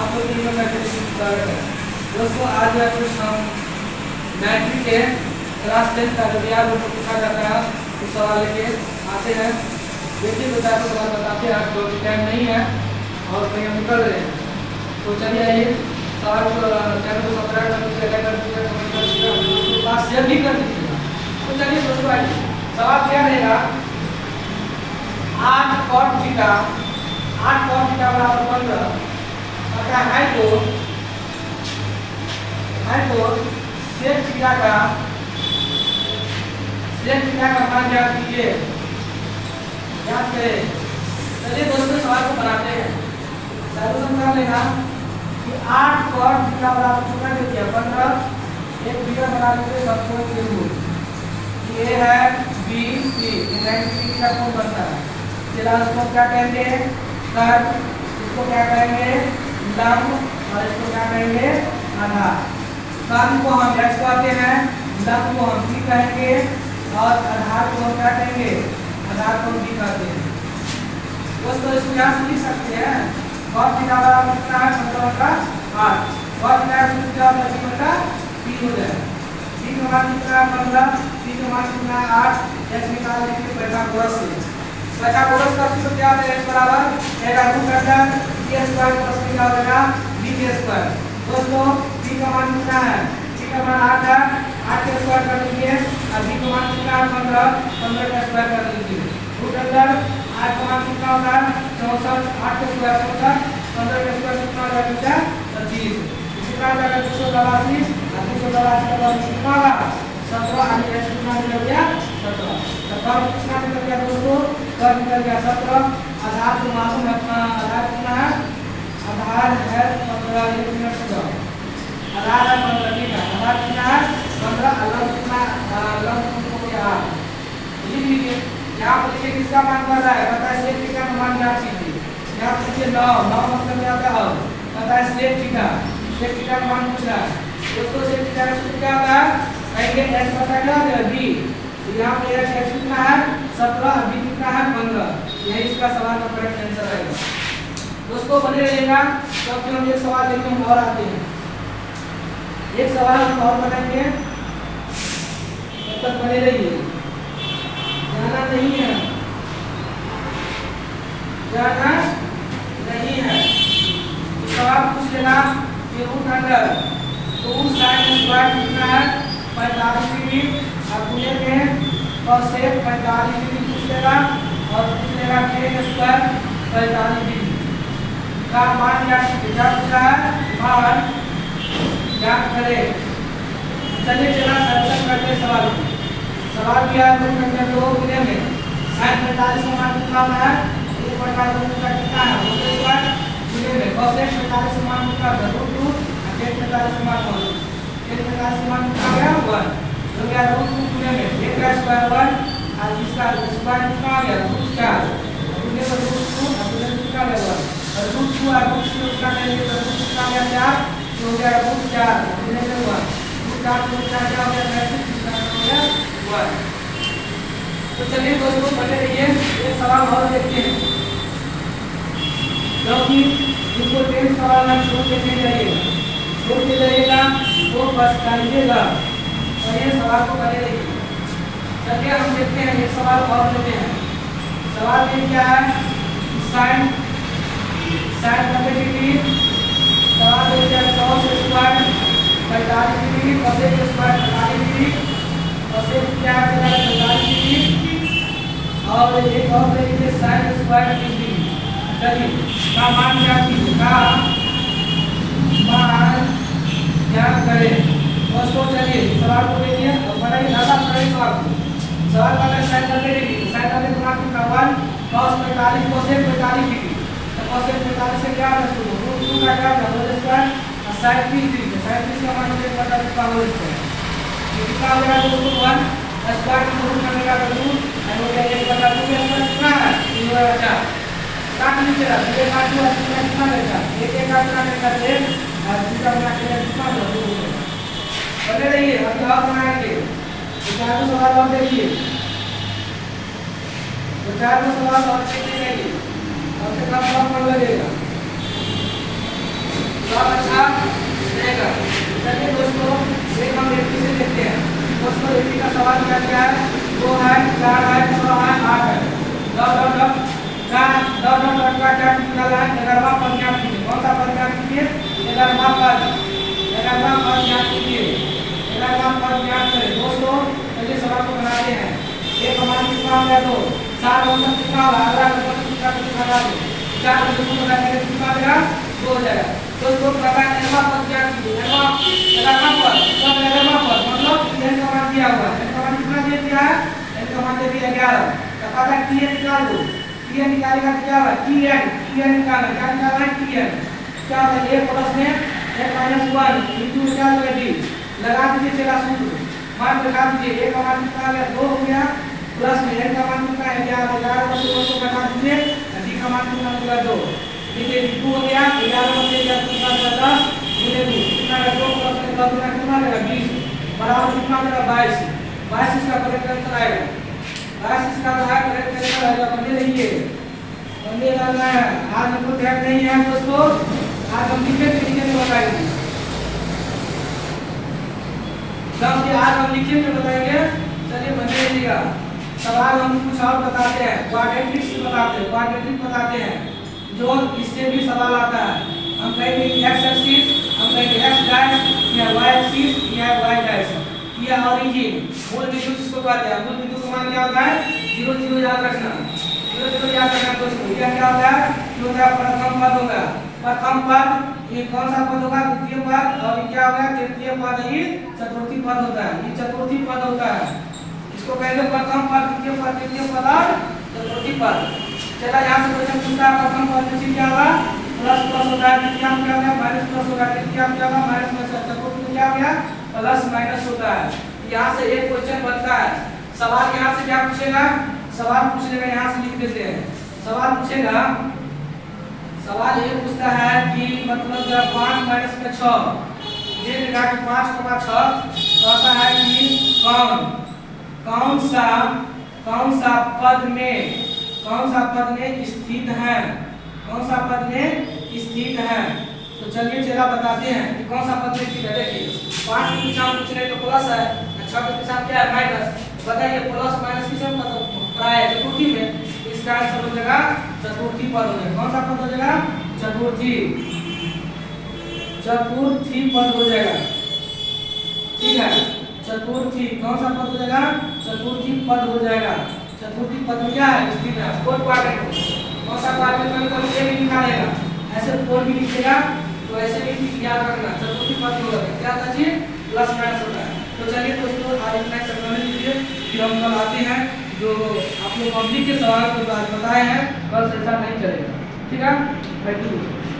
आप लोग वीडियो में स्वागत है। दोस्तों आज हम मैट्रिक के क्लास 10 का जो बिहार बोर्ड में पूछा जाता है उस सवाल लेके आते हैं। देखिए बता तो सवाल बताते हैं, आप लोग टाइम नहीं है और कहीं हम निकल रहे हैं, तो चलिए आइए सवाल को चैनल को सब्सक्राइब कर दीजिए, लाइक कर दीजिए, कमेंट कर दीजिए, दोस्तों पास शेयर भी कर दीजिएगा। तो चलिए दोस्तों आइए, सवाल क्या रहेगा, 8 cot थीटा बराबर 15 है तो सेक थीटा का मान ज्ञात कीजिए, याद करें। चलिए दोस्तों सवाल को बनाते हैं। सॉल्यूशन कर लेना कि 8 cot थीटा बराबर कितना दे दिया 15, एक थीटा बना देते सबको के रूट, ये है बी सी, इन 90 का कोण बनता है। चला इसको क्या कहेंगे कर्व, इसको क्या कहेंगे लंब, और इसको क्या कहेंगे आधार। कर्व को हम x कहते हैं, लंब को हम b कहेंगे और आधार को हम क्या कहेंगे, आधार को हम b कहते हैं। दोस्तों इसको यहाँ से लिख सकते हैं cos थीटा बराबर कितना है 15/8, cos थीटा का सूत्र क्या होता है 3 हो जाए, 3 का मान कितना है 15, 3 का मान कितना है 8, x निकाल लेंगे पैथागोरस से। पैथागोरस का सूत्र क्या होता है x बराबर a का root under b square plus b का होगा b के स्क्वायर। दोस्तों b का मान कितना है, b का मान 8 है, 8 का स्क्वायर कर लीजिए और b का मान कितना है 15, 15 का स्क्वायर कर लीजिए। रूट अंडर 8 का मान कितना होगा 64, 8 का स्क्वायर 64, 15 का स्क्वायर कितना हो जाएगा 25, कितना हो जाएगा 282 और 282 का मान कितना होगा 17, और x कितना निकल गया 17। तो कर्व कितना निकल गया दोस्तों, कर्व निकल गया 17। आधार को मालूम है अपना, आधार कितना है, आधार है 15, 1 मिनट से जाओ, आधार है 15, ठीक है, आधार कितना है 15, लंब कितना, लंब को क्या लिख लीजिए। यहाँ पर लिखिए किसका मान कर रहा है, पता है सेक थीटा का मान क्या कीजिए, यहाँ पर लिखिए 9 मतलब क्या होता है, पता है सेक थीटा का मान पूछ रहा है। दोस्तों सेक थीटा का सूत्र क्या होता है, कहेंगे x पता क्या होता है b, तो यहाँ पे x कितना है 17, b कितना है 15, यही इसका सवाल का करेक्ट आंसर रहेगा। दोस्तों बने रहिएगा, क्योंकि हम एक सवाल लेके हम और आते हैं, एक सवाल हम और बनाएंगे, तब तक बने रहिए, जाना नहीं है, जाना नहीं है। सवाल पूछ लेना कि रूट अंडर 2 sin स्क्वायर कितना है 45 डिग्री, और गुणे में cosec 45 डिग्री पूछ लेगा, और पूछ लेगा tan स्क्वायर 45 डिग्री का मान क्या पूछा है, मान ज्ञात करें। चलिए चला सॉल्यूशन करते हैं सवाल को। सवाल किया है रूट अंडर 2 गुणे में sin 45 का मान कितना होता है 1/2 का कितना है रूट स्क्वायर, गुणे में cosec 45 का मान कितना है √2, और tan 45 का मान 1, tan 45 का मान कितना गया 1, तो क्या √2 गुणे में 1 का स्क्वायर 1 और इसका स्क्वायर कितना आ गया √4, गुणे में √2 और गुणे में कितना गया 1, और √2 और √2 कितना करेंगे तो √2 कितना गया 4, तो हो गया √4 गुणे में 1, √4 को 4 क्या हो गया 35, कितना हो गया 1। तो चलिए दोस्तों बने रहिए, एक सवाल और देखते हैं, क्योंकि इसको 10 सवाल में छोड़ के जाइएगा वो बस करिएगा और ये सवाल को बने रहिए। चलिए हम देखते हैं एक सवाल और लेते हैं। सवाल में क्या है sin 90 डिग्री, सवाल में क्या cos square 45 degree, cosec square 45 degree, cosec क्या है 45 डिग्री, और एक और ले लीजिए sin स्क्वायर 30 डिग्री। चलिए का मान क्या कीजिए, का मान क्या करें। दोस्तों चलिए सवाल को देखिए और बनाइए, ज़्यादा पढ़ाई सवाल को। सवाल का है sin 90 डिग्री, sin 90 गुना कितना 1 cos 45 cosec 45 डिग्री, तो cosec 45 से क्या होगा √2 का क्या होगा होल स्क्वायर, और sin 30 डिग्री, तो sin 30 का मान हो जाएगा 45 का होल स्क्वायर, ये कितना हो जाएगा दोस्तों 1 स्क्वायर को रूट करने का तो 2 और हो गया 1/2 का स्क्वायर कितना है 3 बटा 4, काट लीजिएगा 2 काट लो कितना रहेगा 1 1 का कितना रहेगा 1 और 2 का कितना होगा 2 हो जाएगा। बने रहिए, अभी और बनाएंगे, तो 4 सवाल और देखिए, तो 4 सवाल और देखते रहिए, और से कम लगेगा। गया 2, 7 और 7 कितना होगा, अगला कितना लगा दो, 4 और 2 लगा देंगे कितना आ जाएगा 2 हो जाएगा। दोस्तों प्रकार एनवा पद क्या कीजिए, एनवा लगाना पर सब एनवा पर मतलब एन का मान दिया हुआ है, एन का मान कितना दे दिया है, एन का मान दे दिया 11। तो पता है टीएन निकाल दो, टीएन निकालेगा तो क्या होगा टीएन निकालना, क्या निकालना है टीएन, क्या होगा a प्लस में n - 1 इनटू क्या होगा d, लगा दीजिए चला सूत्र, मान लगा दीजिए a का मान कितना आ गया 2 हो गया, प्लस में n का मान कितना है 11 में से 2 को घटा दीजिए, d का मान कितना होगा 2, देखिए 2 हो गया 11 में से 10 गुणे 2 कितना है 2 प्लस में 10 गुना कितना आ जाएगा 20 बराबर कितना आ जाएगा 22 इसका करेक्ट आंसर आएगा, 22 इसका करेक्ट आंसर आएगा। बने रहिए, बने रहना है, आज हमको ध्यान नहीं है दोस्तों, आज हम लिखे में बताएंगे, आज हम लिखे में बताएंगे। चलिए बने रहिएगा, सवाल हम कुछ और बताते हैं, क्वाड्रेटिक बताते हैं जो इससे भी सवाल आता है। हम कहेंगे एक्स एक्सिस, हम कहेंगे एक्स डैश या वाई एक्सिस या वाई डैश या ओरिजिन, मूल बिंदु जिसको कहते हैं, मूल बिंदु का मान क्या होता है 0 0 याद रखना, 0 0 याद रखना दोस्तों। यह क्या होता है, ये होता है प्रथम पद होगा, प्रथम पद ये कौन सा पद होगा द्वितीय पद, और ये क्या होगा तृतीय पद, ये चतुर्थी पद होता है, ये चतुर्थी पद होता है, इसको कहेंगे प्रथम पद, द्वितीय पद, तृतीय पद और चतुर्थी पद। चला यहाँ से क्वेश्चन पूछता है प्रथम पद में क्या होगा प्लस प्लस होता है, द्वितीय में क्या होगा माइनस प्लस होगा, तृतीय में क्या होगा माइनस प्लस, चतुर्थी में क्या हो गया प्लस माइनस होता है। यहाँ से एक क्वेश्चन बनता है, सवाल यहाँ से क्या पूछेगा, सवाल पूछेगा यहाँ से लिख देते हैं, सवाल पूछेगा, सवाल ये पूछता है कि मतलब 5 माइनस में 6 ये देगा कि 5 को 6 कहता है कि कौन सा पद में स्थित है, कौन सा पद में स्थित है। तो चलिए चला बताते हैं कि कौन सा पद में स्थित है। देखिए 5 के पीछे हम कुछ नहीं तो प्लस है, 6 के पीछे क्या है माइनस, बताइए प्लस माइनस किस में प्राय चतुर्थी में, इसका आंसर हो जाएगा चतुर्थी पद हो जाएगा। कौन सा पद हो जाएगा चतुर्थी पद हो जाएगा, ठीक है चतुर्थी, कौन सा पद हो जाएगा चतुर्थी पद हो जाएगा। चतुर्थी पद में क्या है स्थित है, फोर्थ क्वाड्रेंट, कौन सा क्वाड्रेंट में कभी ये भी निकालेगा, ऐसे 4 भी लिखेगा तो ऐसे भी याद रखना चतुर्थी पद होगा, क्या था जी प्लस माइनस होता है। तो चलिए दोस्तों आज इतना करने लीजिए, फिर हम कल आते हैं जो आप लोग पब्लिक के सवाल को बताए हैं, कल से ऐसा नहीं चलेगा, ठीक है थैंक यू।